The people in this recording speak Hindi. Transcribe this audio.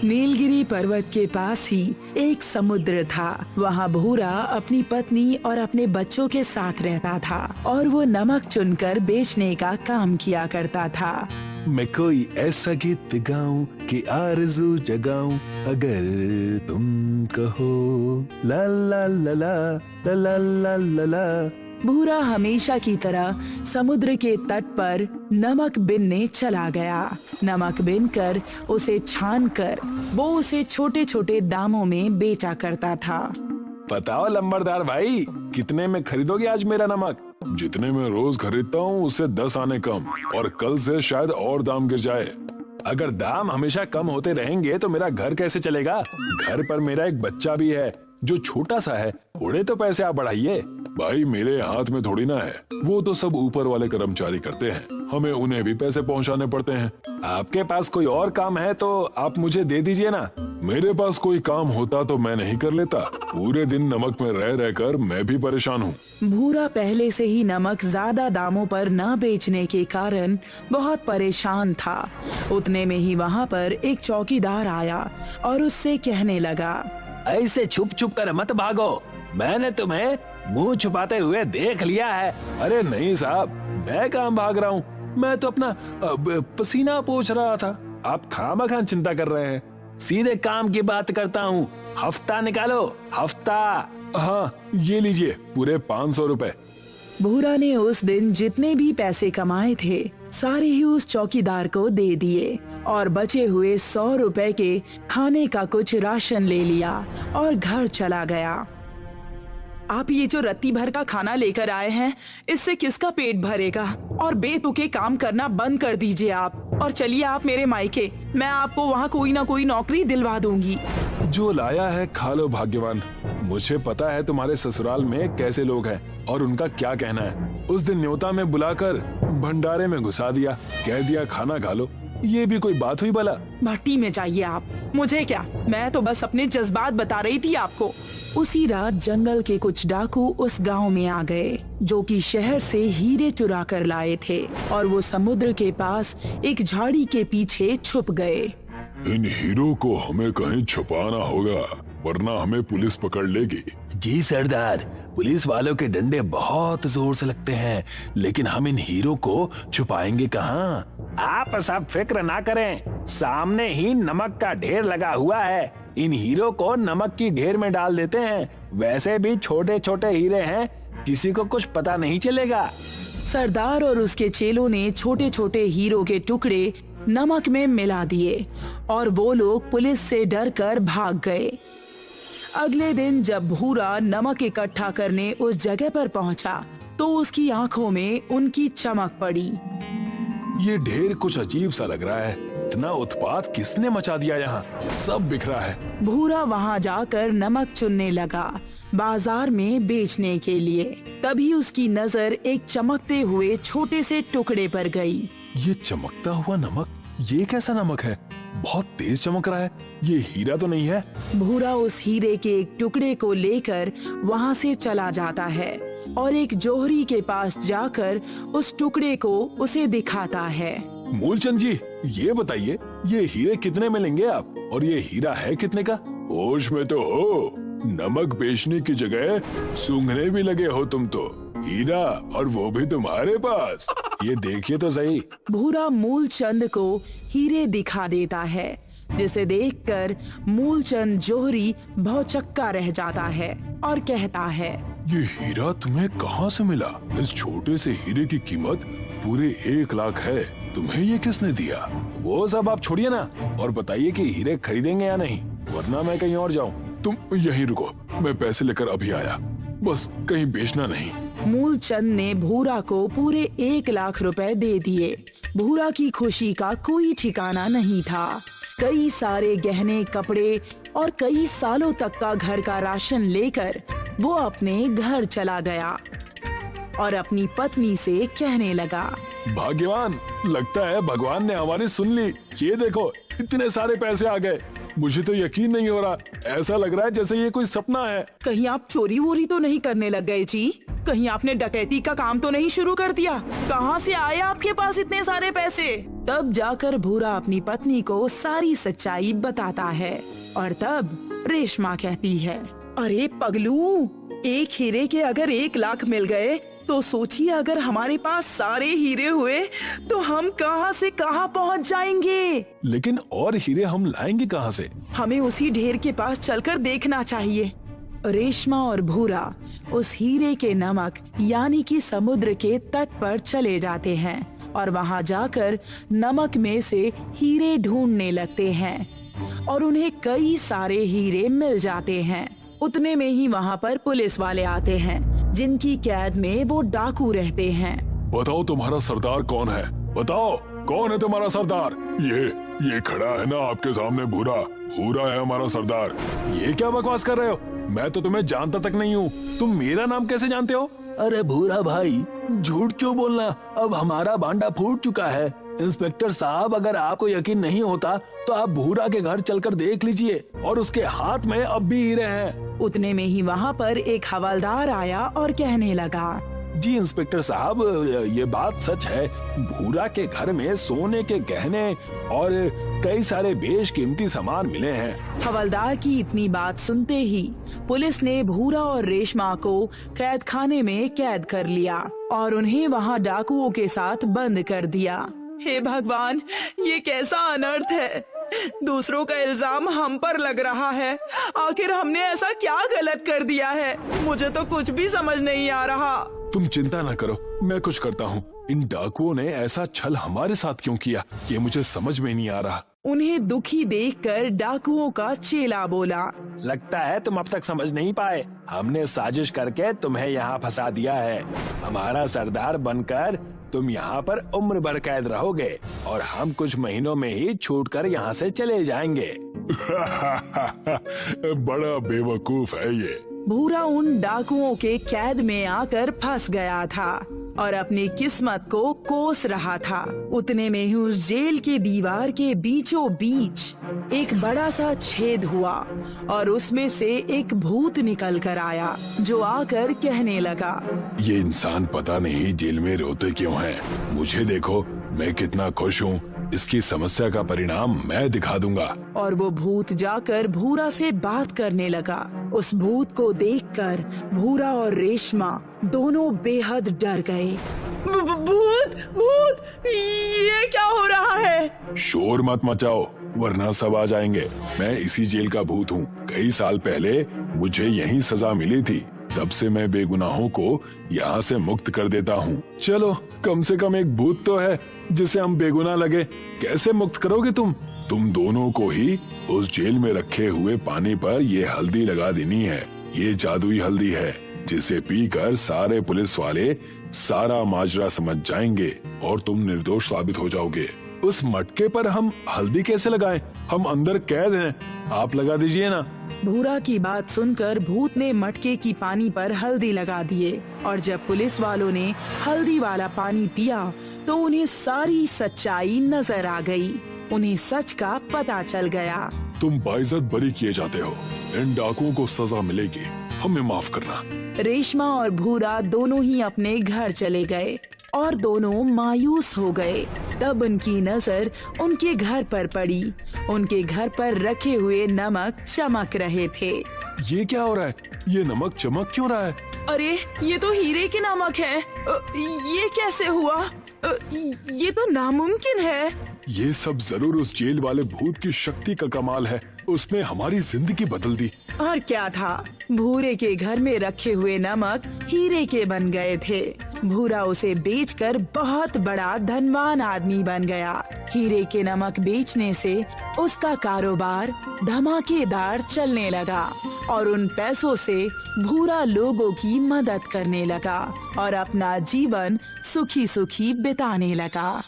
नीलगिरी पर्वत के पास ही एक समुद्र था। वहाँ भूरा अपनी पत्नी और अपने बच्चों के साथ रहता था और वो नमक चुनकर बेचने का काम किया करता था। मैं कोई ऐसा गीत गाऊं कि आरज़ू जगाऊं, अगर तुम कहो ला ला ला ला ला ला ला ला ला। भूरा हमेशा की तरह समुद्र के तट पर नमक बिनने चला गया। नमक बिनकर उसे छानकर वो उसे छोटे छोटे दामों में बेचा करता था। बताओ लंबरदार भाई, कितने में खरीदोगे आज मेरा नमक? जितने में रोज खरीदता हूँ उससे 10 आने कम, और कल से शायद और दाम गिर जाए। अगर दाम हमेशा कम होते रहेंगे तो मेरा घर कैसे चलेगा? घर पर मेरा एक बच्चा भी है जो छोटा सा है। थोड़े तो पैसे आप बढ़ाइए। भाई मेरे हाथ में थोड़ी ना है, वो तो सब ऊपर वाले कर्मचारी करते हैं, हमें उन्हें भी पैसे पहुंचाने पड़ते हैं। आपके पास कोई और काम है तो आप मुझे दे दीजिए ना। मेरे पास कोई काम होता तो मैं नहीं कर लेता। पूरे दिन नमक में रह रहकर मैं भी परेशान हूँ। भूरा पहले से ही नमक ज्यादा दामों पर न बेचने के कारण बहुत परेशान था। उतने में ही वहाँ पर एक चौकीदार आया और उससे कहने लगा, ऐसे छुप छुप कर मत भागो, मैंने तुम्हें मुंह छुपाते हुए देख लिया है। अरे नहीं साहब, मैं कहाँ भाग रहा हूँ, मैं तो अपना पसीना पोंछ रहा था। आप खामखां चिंता कर रहे हैं। सीधे काम की बात करता हूँ, हफ्ता निकालो, हफ्ता। हाँ ये लीजिए पूरे 500 रुपए। भूरा ने उस दिन जितने भी पैसे कमाए थे सारे ही उस चौकीदार को दे दिए और बचे हुए 100 रुपए के खाने का कुछ राशन ले लिया और घर चला गया। आप ये जो रत्ती भर का खाना लेकर आए हैं, इससे किसका पेट भरेगा? और बेतुके काम करना बंद कर दीजिए आप और चलिए आप मेरे मायके, मैं आपको वहाँ कोई ना कोई नौकरी दिलवा दूंगी। जो लाया है खा लो भाग्यवान। मुझे पता है तुम्हारे ससुराल में कैसे लोग हैं और उनका क्या कहना है। उस दिन न्योता में बुलाकर भंडारे में घुसा दिया, कह दिया खाना खा लो। ये भी कोई बात हुई भला? भट्टी में जाइए आप, मुझे क्या, मैं तो बस अपने जज्बात बता रही थी आपको। उसी रात जंगल के कुछ डाकू उस गांव में आ गए जो कि शहर से हीरे चुरा कर लाए थे और वो समुद्र के पास एक झाड़ी के पीछे छुप गए। इन हीरो को हमें कहीं छुपाना होगा वरना हमें पुलिस पकड़ लेगी। जी सरदार, पुलिस वालों के डंडे बहुत जोर से लगते हैं, लेकिन हम इन हीरो को छुपाएंगे कहाँ? आप सब फिक्र ना करें, सामने ही नमक का ढेर लगा हुआ है। इन हीरो को नमक की ढेर में डाल देते हैं। वैसे भी छोटे छोटे हीरे हैं, किसी को कुछ पता नहीं चलेगा। सरदार और उसके चेलों ने छोटे छोटे हीरो के टुकड़े नमक में मिला दिए और वो लोग पुलिस से डरकर भाग गए। अगले दिन जब भूरा नमक इकट्ठा करने उस जगह पर पहुंचा तो उसकी आंखों में उनकी चमक पड़ी। ये ढेर कुछ अजीब सा लग रहा है। इतना उत्पात किसने मचा दिया यहाँ? सब बिखरा है। भूरा वहाँ जाकर नमक चुनने लगा बाजार में बेचने के लिए। तभी उसकी नजर एक चमकते हुए छोटे से टुकड़े पर गई। ये चमकता हुआ नमक, ये कैसा नमक है? बहुत तेज चमक रहा है। ये हीरा तो नहीं है? भूरा उस हीरे के एक टुकड़े को लेकर वहाँ से चला जाता है और एक जोहरी के पास जाकर उस टुकड़े को उसे दिखाता है। मूलचंद जी, ये बताइए ये हीरे कितने में लेंगे आप? और ये हीरा है कितने का? होश में तो हो, नमक बेचने की जगह सूंघने भी लगे हो तुम तो। हीरा, और वो भी तुम्हारे पास। ये देखिए तो सही। भूरा मूलचंद को हीरे दिखा देता है, जिसे देखकर मूलचंद जोहरी भौचक्का रह जाता है और कहता है, ये हीरा तुम्हें कहाँ से मिला? इस छोटे से हीरे की कीमत पूरे 1 लाख है। तुम्हें ये किसने दिया? वो सब आप छोड़िए ना और बताइए कि हीरे खरीदेंगे या नहीं, वरना मैं कहीं और जाऊँ। तुम यहीं रुको, मैं पैसे लेकर अभी आया। बस कहीं बेचना नहीं। मूलचंद ने भूरा को पूरे 1 लाख रुपए दे दिए। भूरा की खुशी का कोई ठिकाना नहीं था। कई सारे गहने, कपड़े और कई सालों तक का घर का राशन लेकर वो अपने घर चला गया और अपनी पत्नी से कहने लगा, भाग्यवान, लगता है भगवान ने हमारी सुन ली। ये देखो, इतने सारे पैसे आ गए। मुझे तो यकीन नहीं हो रहा। ऐसा लग रहा है जैसे ये कोई सपना है। कहीं आप चोरी वोरी तो नहीं करने लग गए जी? कहीं आपने डकैती का काम तो नहीं शुरू कर दिया? कहाँ से आए आपके पास इतने सारे पैसे? तब जाकर भूरा अपनी पत्नी को सारी सच्चाई बताता है और तब रेशमा कहती है, अरे पगलू, एक हीरे के अगर 1 लाख मिल गए तो सोचिए अगर हमारे पास सारे हीरे हुए तो हम कहां से कहां पहुंच जाएंगे। लेकिन और हीरे हम लाएंगे कहां से? हमें उसी ढेर के पास चलकर देखना चाहिए। रेशमा और भूरा उस हीरे के नमक यानी कि समुद्र के तट पर चले जाते हैं और वहां जाकर नमक में से हीरे ढूंढने लगते हैं और उन्हें कई सारे हीरे मिल जाते हैं। उतने में ही वहां पर पुलिस वाले आते हैं जिनकी कैद में वो डाकू रहते हैं। बताओ तुम्हारा सरदार कौन है? बताओ कौन है तुम्हारा सरदार? ये खड़ा है ना आपके सामने, भूरा है हमारा सरदार। ये क्या बकवास कर रहे हो? मैं तो तुम्हें जानता तक नहीं हूँ, तुम मेरा नाम कैसे जानते हो? अरे भूरा भाई, झूठ क्यों बोलना? अब हमारा भांडा फूट चुका है। इंस्पेक्टर साहब, अगर आपको यकीन नहीं होता तो आप भूरा के घर चलकर देख लीजिए और उसके हाथ में अब भी हीरे हैं। उतने में ही वहाँ पर एक हवलदार आया और कहने लगा, जी इंस्पेक्टर साहब, ये बात सच है। भूरा के घर में सोने के गहने और कई सारे बेशकीमती सामान मिले हैं। हवलदार की इतनी बात सुनते ही पुलिस ने भूरा और रेशमा को कैद खाने में कैद कर लिया और उन्हें वहाँ डाकुओं के साथ बंद कर दिया। हे भगवान, ये कैसा अनर्थ है। दूसरों का इल्जाम हम पर लग रहा है। आखिर हमने ऐसा क्या गलत कर दिया है? मुझे तो कुछ भी समझ नहीं आ रहा। तुम चिंता न करो, मैं कुछ करता हूँ। इन डाकुओं ने ऐसा छल हमारे साथ क्यों किया, ये मुझे समझ में नहीं आ रहा। उन्हें दुखी देखकर डाकुओं का चेला बोला, लगता है तुम अब तक समझ नहीं पाए। हमने साजिश करके तुम्हें यहाँ फंसा दिया है। हमारा सरदार बनकर तुम यहाँ पर उम्र भर कैद रहोगे और हम कुछ महीनों में ही छूटकर यहाँ से चले जाएंगे। बड़ा बेवकूफ है ये। भूरा उन डाकुओं के कैद में आकर फंस गया था और अपनी किस्मत को कोस रहा था। उतने में ही उस जेल के दीवार के बीचों बीच एक बड़ा सा छेद हुआ और उसमें से एक भूत निकल कर आया जो आकर कहने लगा, ये इंसान पता नहीं जेल में रोते क्यों हैं। मुझे देखो, मैं कितना खुश हूँ। इसकी समस्या का परिणाम मैं दिखा दूंगा। और वो भूत जाकर भूरा से बात करने लगा। उस भूत को देखकर भूरा और रेशमा दोनों बेहद डर गए। भूत भूत, ये क्या हो रहा है? शोर मत मचाओ वरना सब आ जाएंगे। मैं इसी जेल का भूत हूँ। कई साल पहले मुझे यही सजा मिली थी, तब से मैं बेगुनाहों को यहाँ से मुक्त कर देता हूँ। चलो, कम से कम एक भूत तो है जिसे हम बेगुनाह लगे। कैसे मुक्त करोगे तुम दोनों को ही उस जेल में रखे हुए पानी पर ये हल्दी लगा देनी है। ये जादुई हल्दी है जिसे पीकर सारे पुलिस वाले सारा माजरा समझ जाएंगे और तुम निर्दोष साबित हो जाओगे। उस मटके पर हम हल्दी कैसे लगाएं? हम अंदर कैद हैं, आप लगा दीजिए ना। भूरा की बात सुनकर भूत ने मटके की पानी पर हल्दी लगा दिए और जब पुलिस वालों ने हल्दी वाला पानी पिया तो उन्हें सारी सच्चाई नजर आ गई। उन्हें सच का पता चल गया। तुम बाइज्जत बरी किए जाते हो। इन डाकुओं को सजा मिलेगी, हमें माफ करना। रेशमा और भूरा दोनों ही अपने घर चले गए और दोनों मायूस हो गए। तब उनकी नजर उनके घर पर पड़ी। उनके घर पर रखे हुए नमक चमक रहे थे। ये क्या हो रहा है? ये नमक चमक क्यों रहा है? अरे, ये तो हीरे के नमक है। ये कैसे हुआ? ये तो नामुमकिन है। ये सब जरूर उस जेल वाले भूत की शक्ति का कमाल है। उसने हमारी जिंदगी बदल दी। और क्या था, भूरे के घर में रखे हुए नमक हीरे के बन गए थे। भूरा उसे बेचकर बहुत बड़ा धनवान आदमी बन गया। हीरे के नमक बेचने से उसका कारोबार धमाकेदार चलने लगा और उन पैसों से भूरा लोगों की मदद करने लगा और अपना जीवन सुखी सुखी बिताने लगा।